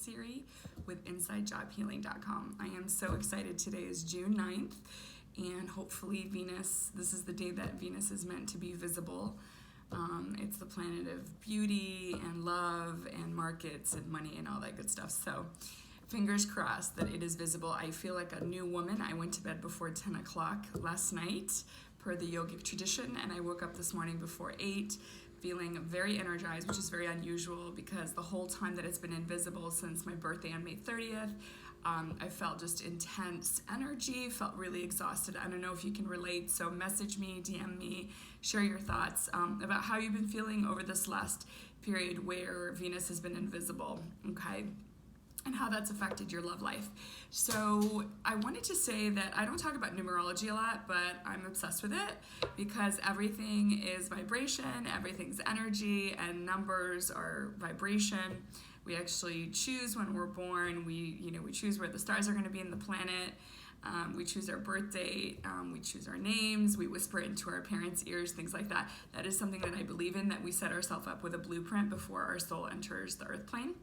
Siri with InsideJobHealing.com. I am so excited. Today is June 9th, and hopefully Venus, this is the day that Venus is meant to be visible. It's the planet of beauty and love and markets and money and all that good stuff. So fingers crossed that it is visible. I feel like a new woman. I went to bed before 10 o'clock last night per the yogic tradition, and I woke up this morning before 8 feeling very energized, which is very unusual because the whole time that it's been invisible since my birthday on May 30th, I felt just intense energy, felt really exhausted. I don't know if you can relate, so message me, DM me, share your thoughts about how you've been feeling over this last period where Venus has been invisible, okay? And how that's affected your love life. So I wanted to say that I don't talk about numerology a lot, but I'm obsessed with it because everything is vibration, everything's energy, and numbers are vibration. We actually choose when we're born. We choose where the stars are going to be in the planet. We choose our birth date. We choose our names. We whisper into our parents' ears, things like that. That is something that I believe in, that we set ourselves up with a blueprint before our soul enters the earth plane.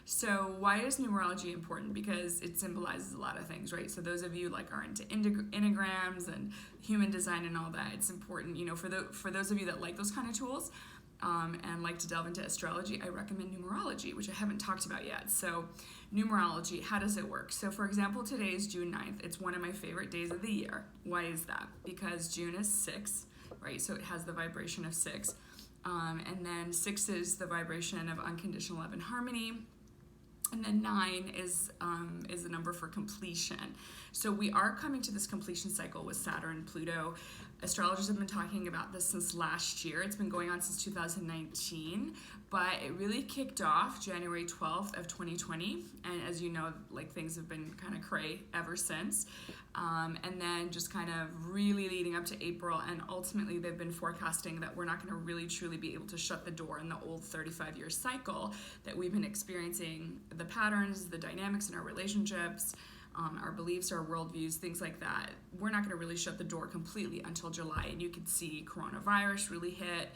So why is numerology important? Because it symbolizes a lot of things, right? So those of you are into enneagrams and human design and all that, it's important, for those of you that like those kind of tools and like to delve into astrology, I recommend numerology, which I haven't talked about yet. So numerology, how does it work? So for example, today is June 9th. It's one of my favorite days of the year. Why is that? Because June is 6, right? So it has the vibration of 6. And then 6 is the vibration of unconditional love and harmony. And then 9 is the number for completion. So we are coming to this completion cycle with Saturn and Pluto. Astrologers have been talking about this since last year. It's been going on since 2019, but it really kicked off January 12th of 2020. And as you know, things have been kind of cray ever since. And then just kind of really leading up to April, and ultimately they've been forecasting that we're not going to really truly be able to shut the door in the old 35-year cycle that we've been experiencing, the patterns, the dynamics in our relationships, our beliefs, our worldviews, things like that. We're not going to really shut the door completely until July, and you can see coronavirus really hit.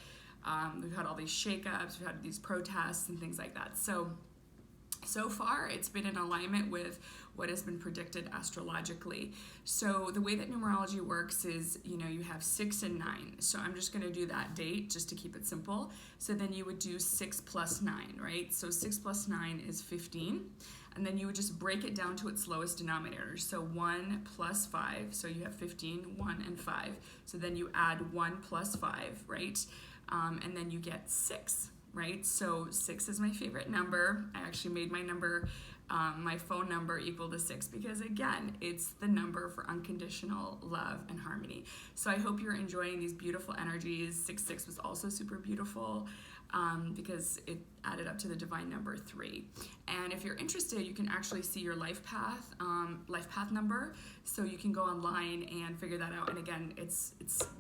We've had all these shakeups, we've had these protests and things like that. So far, it's been in alignment with what has been predicted astrologically. So the way that numerology works is, you have 6 and 9. So I'm just going to do that date just to keep it simple. So then you would do 6 plus 9, right? So 6 plus 9 is 15. And then you would just break it down to its lowest denominator. So 1 plus 5, so you have 15, 1, and 5. So then you add 1 plus 5, right? And then you get 6. Right? So 6 is my favorite number. I actually made my number, my phone number equal to 6 because, again, it's the number for unconditional love and harmony. So I hope you're enjoying these beautiful energies. 6 was also super beautiful because it added up to the divine number 3. And if you're interested, you can actually see your life path number. So you can go online and figure that out. And again, it's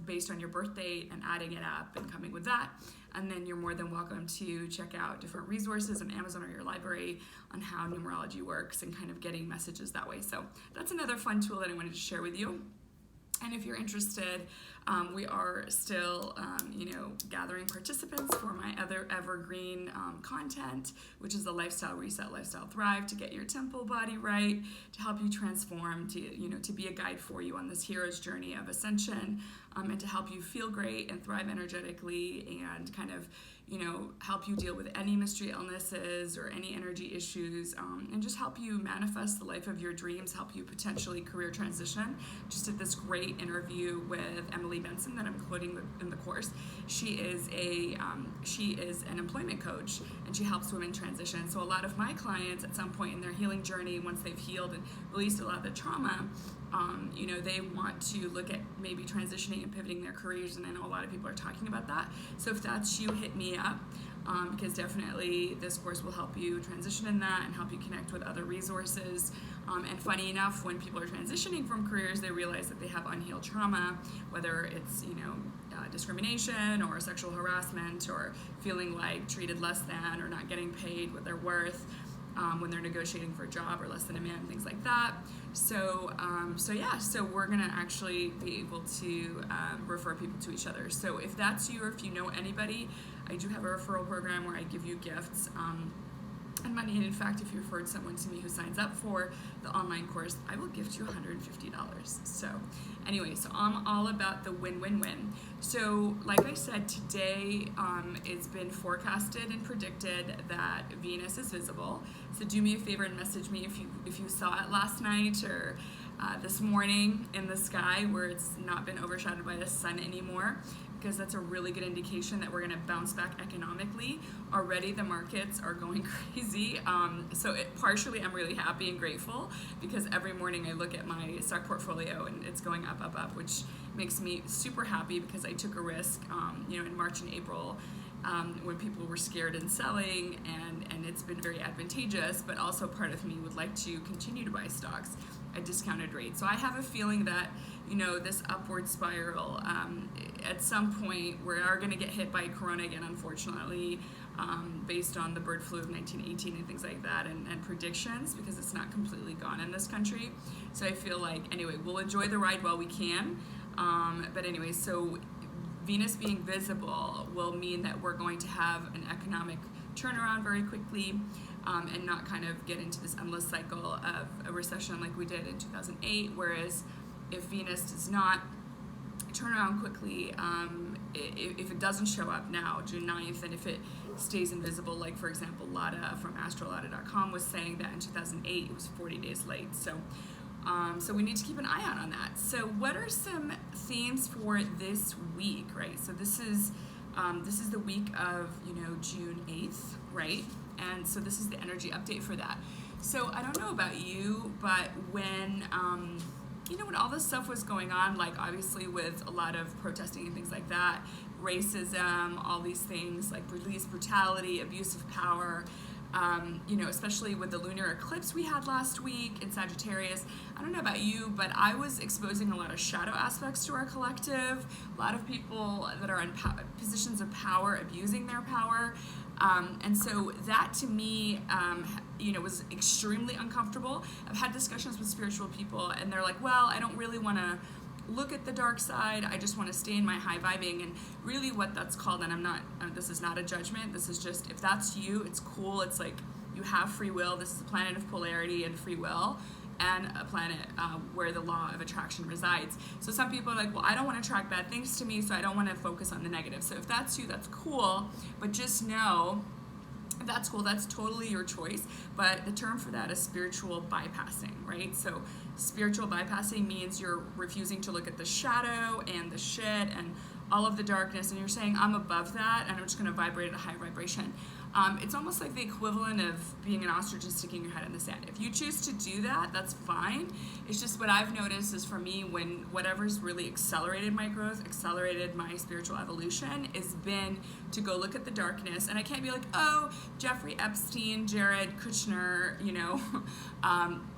based on your birth date and adding it up and coming with that. And then you're more than welcome to check out different resources on Amazon or your library on how numerology works and kind of getting messages that way. So that's another fun tool that I wanted to share with you. And if you're interested, we are still, gathering participants for my other evergreen content, which is the Lifestyle Reset, Lifestyle Thrive, to get your temple body right, to help you transform, to be a guide for you on this hero's journey of ascension, and to help you feel great and thrive energetically and kind of, help you deal with any mystery illnesses or any energy issues, and just help you manifest the life of your dreams, help you potentially career transition. Just did this great interview with Emily Benson that I'm quoting in the course. She is an employment coach, and she helps women transition. So a lot of my clients at some point in their healing journey, once they've healed and released a lot of the trauma, they want to look at maybe transitioning and pivoting their careers, and I know a lot of people are talking about that. So if that's you, hit me up, because definitely this course will help you transition in that and help you connect with other resources. And funny enough, when people are transitioning from careers, they realize that they have unhealed trauma, whether it's, discrimination or sexual harassment or feeling like treated less than or not getting paid what they're worth. When they're negotiating for a job or less than a man, things like that. So we're gonna actually be able to refer people to each other. So if that's you, or if you know anybody, I do have a referral program where I give you gifts and money. And in fact, if you referred someone to me who signs up for the online course, I will gift you $150. So anyway, so I'm all about the win-win-win. So like I said, today it's been forecasted and predicted that Venus is visible. So do me a favor and message me if you saw it last night or this morning in the sky where it's not been overshadowed by the sun anymore, because that's a really good indication that we're going to bounce back economically. Already the markets are going crazy. Partially I'm really happy and grateful because every morning I look at my stock portfolio and it's going up, up, up, which makes me super happy because I took a risk, in March and April when people were scared and selling, and it's been very advantageous, but also part of me would like to continue to buy stocks at discounted rates. So I have a feeling that, this upward spiral, at some point we are going to get hit by Corona again, unfortunately, based on the bird flu of 1918 and things like that, and predictions, because it's not completely gone in this country. So I feel like, anyway, we'll enjoy the ride while we can. But anyway, so Venus being visible will mean that we're going to have an economic turnaround very quickly, and not kind of get into this endless cycle of a recession like we did in 2008, whereas if Venus does not turn around quickly, if it doesn't show up now, June 9th, and if it stays invisible, like for example, Lada from astrolada.com was saying that in 2008 it was 40 days late. So we need to keep an eye out on that. So what are some themes for this week, right? So this is the week of, June 8th, right? And so this is the energy update for that. So I don't know about you, but when all this stuff was going on, like obviously with a lot of protesting and things like that, racism, all these things like police brutality, abuse of power, especially with the lunar eclipse we had last week in Sagittarius. I don't know about you, but I was exposing a lot of shadow aspects to our collective, a lot of people that are in positions of power abusing their power. And so that to me, was extremely uncomfortable. I've had discussions with spiritual people and they're like, well, I don't really want to look at the dark side. I just want to stay in my high vibing. And really what that's called, and this is not a judgment. This is just, if that's you, it's cool. It's like you have free will. This is a planet of polarity and free will, and a planet where the law of attraction resides. So some people are like, well, I don't want to attract bad things to me, so I don't want to focus on the negative. So if that's you, that's cool, but just know that's cool, that's totally your choice. But the term for that is spiritual bypassing, right? So spiritual bypassing means you're refusing to look at the shadow and the shit and all of the darkness, and you're saying, I'm above that, and I'm just going to vibrate at a high vibration. It's almost like the equivalent of being an ostrich and sticking your head in the sand. If you choose to do that, that's fine. It's just what I've noticed is for me, when whatever's really accelerated my growth, accelerated my spiritual evolution, has been to go look at the darkness. And I can't be like, oh, Jeffrey Epstein, Jared Kushner,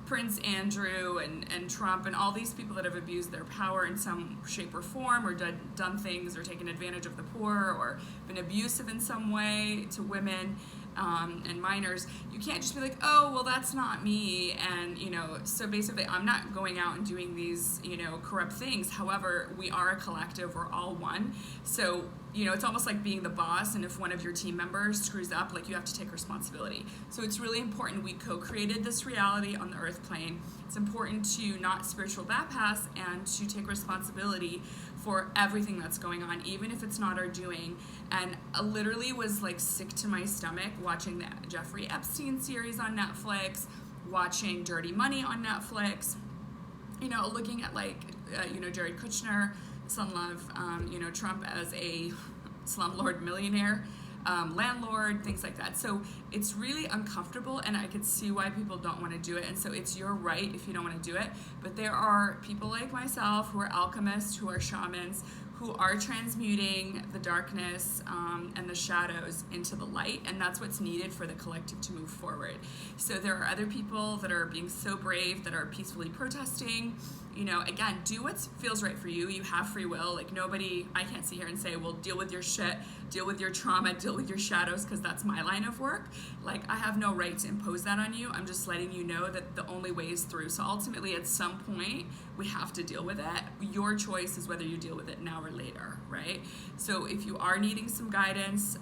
Prince Andrew and Trump and all these people that have abused their power in some shape or form, or done things or taken advantage of the poor, or been abusive in some way to women and minors. You can't just be like, oh, well, that's not me. And, so basically I'm not going out and doing these, corrupt things. However, we are a collective, we're all one. So, it's almost like being the boss, and if one of your team members screws up, like, you have to take responsibility. So it's really important we co-created this reality on the earth plane. It's important to not spiritual bypass and to take responsibility for everything that's going on, even if it's not our doing. And I literally was like sick to my stomach watching the Jeffrey Epstein series on Netflix, watching Dirty Money on Netflix, looking at Jared Kushner, son of Trump as a slumlord millionaire, landlord, things like that. So it's really uncomfortable, and I could see why people don't want to do it. And so it's your right if you don't want to do it. But there are people like myself who are alchemists, who are shamans, who are transmuting the darkness and the shadows into the light, and that's what's needed for the collective to move forward. So there are other people that are being so brave, that are peacefully protesting. Again, do what feels right for you. You have free will. Like, nobody, I can't sit here and say, well, deal with your shit. deal with your trauma, deal with your shadows, because that's my line of work. Like, I have no right to impose that on you. I'm just letting you know that the only way is through. So ultimately, at some point, we have to deal with it. Your choice is whether you deal with it now or later, right? So if you are needing some guidance,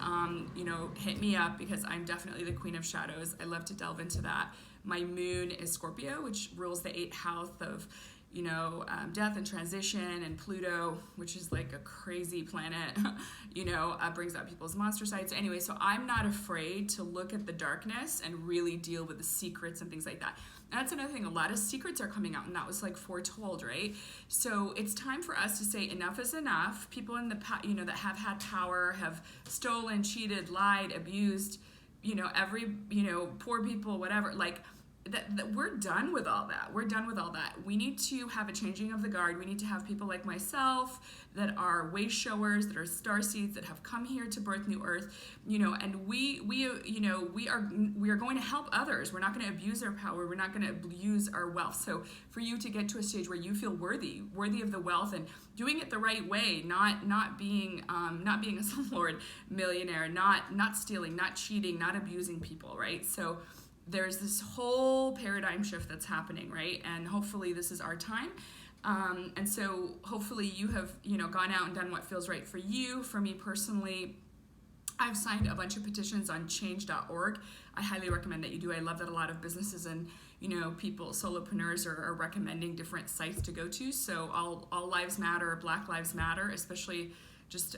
hit me up, because I'm definitely the queen of shadows. I love to delve into that. My moon is Scorpio, which rules the 8th house of death and transition, and Pluto, which is like a crazy planet, brings out people's monster sides. Anyway, so I'm not afraid to look at the darkness and really deal with the secrets and things like that. And that's another thing. A lot of secrets are coming out, and that was like foretold, right? So it's time for us to say enough is enough. People in the that have had power have stolen, cheated, lied, abused, poor people, whatever, like, that we're done with all that. We're done with all that. We need to have a changing of the guard. We need to have people like myself that are way showers, that are starseeds, that have come here to birth new earth, and we are going to help others. We're not going to abuse our power. We're not going to abuse our wealth. So for you to get to a stage where you feel worthy of the wealth, and doing it the right way, not being a slumlord millionaire, not stealing, not cheating, not abusing people, right? So there's this whole paradigm shift that's happening, right? And hopefully this is our time. And so hopefully you have, gone out and done what feels right for you. For me personally, I've signed a bunch of petitions on change.org. I highly recommend that you do. I love that a lot of businesses and, people, solopreneurs are recommending different sites to go to. So all lives matter, Black Lives Matter, especially just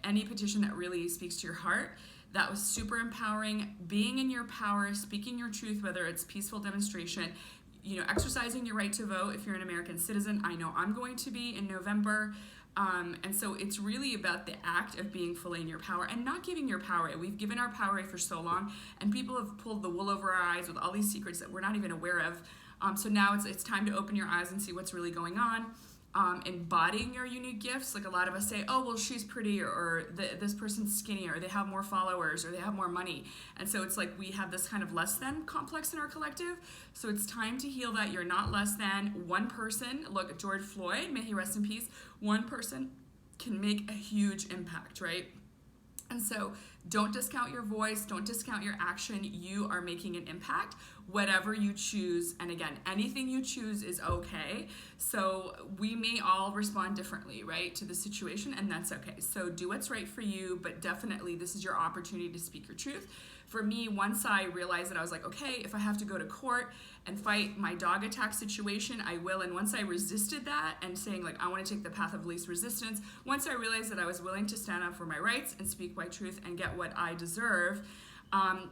any petition that really speaks to your heart. That was super empowering. Being in your power, speaking your truth, whether it's peaceful demonstration, exercising your right to vote if you're an American citizen. I know I'm going to be in November. And so it's really about the act of being fully in your power and not giving your power away. We've given our power away for so long, and people have pulled the wool over our eyes with all these secrets that we're not even aware of. So now it's time to open your eyes and see what's really going on. Embodying your unique gifts. Like, a lot of us say, oh, well, she's pretty, or this person's skinny, or they have more followers, or they have more money. And so it's like we have this kind of less than complex in our collective. So it's time to heal that. You're not less than. One person, look at George Floyd, may he rest in peace, one person can make a huge impact, right? And so don't discount your voice, don't discount your action. You are making an impact, whatever you choose. And again, anything you choose is okay. So we may all respond differently, right, to the situation, and that's okay. So do what's right for you, but definitely this is your opportunity to speak your truth. For me, once I realized that, I was like, okay, if I have to go to court and fight my dog attack situation, I will. And once I resisted that and saying, like, I want to take the path of least resistance, once I realized that I was willing to stand up for my rights and speak my truth and get what I deserve,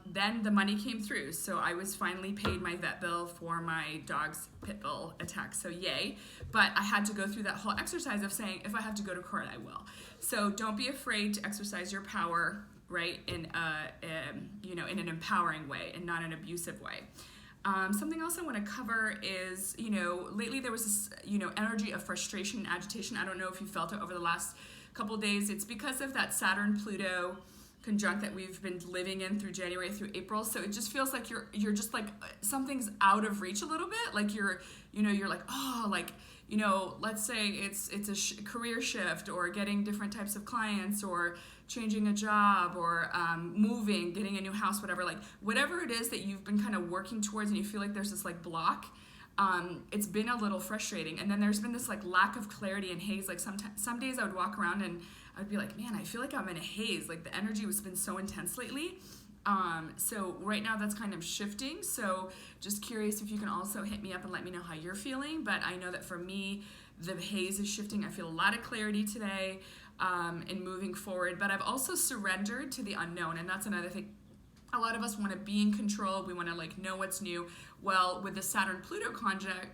then the money came through. So I was finally paid my vet bill for my dog's pit bull attack. So yay. But I had to go through that whole exercise of saying, if I have to go to court, I will. So don't be afraid to exercise your power, right, in an empowering way and not an abusive way. Something else I want to cover is, lately there was this, energy of frustration and agitation. I don't know if you felt it over the last couple of days. It's because of that Saturn-Pluto conjunct that we've been living in through January through April. So it just feels like you're just like something's out of reach a little bit. Like you're like, oh, like, let's say it's a career shift, or getting different types of clients, or changing a job, or moving, getting a new house, whatever. Like, whatever it is that you've been kind of working towards and you feel like there's this like block, it's been a little frustrating. And then there's been this like lack of clarity and haze. Like some days I would walk around and I would be like, man, I feel like I'm in a haze. Like, the energy has been so intense lately. So right now that's kind of shifting. So just curious if you can also hit me up and let me know how you're feeling. But I know that for me, the haze is shifting. I feel a lot of clarity today in moving forward. But I've also surrendered to the unknown. And that's another thing. A lot of us want to be in control. We want to like know what's new. Well, with the Saturn-Pluto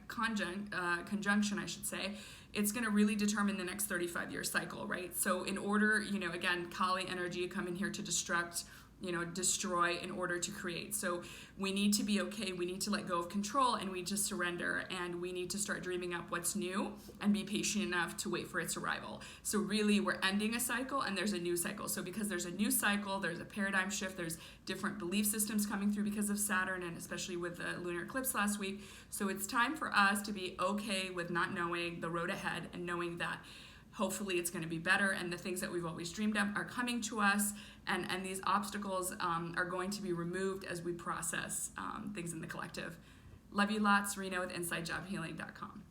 conjunction, I should say, it's going to really determine the next 35-year cycle, right? So in order, again, Kali energy coming here to destruct, destroy in order to create. So we need to be okay. We need to let go of control, and we just surrender, and we need to start dreaming up what's new and be patient enough to wait for its arrival. So really, we're ending a cycle and there's a new cycle. So because there's a new cycle, there's a paradigm shift, there's different belief systems coming through because of Saturn, and especially with the lunar eclipse last week. So it's time for us to be okay with not knowing the road ahead, and knowing that hopefully it's going to be better, and the things that we've always dreamed of are coming to us, and these obstacles are going to be removed as we process things in the collective. Love you lots. Rena with InsideJobHealing.com.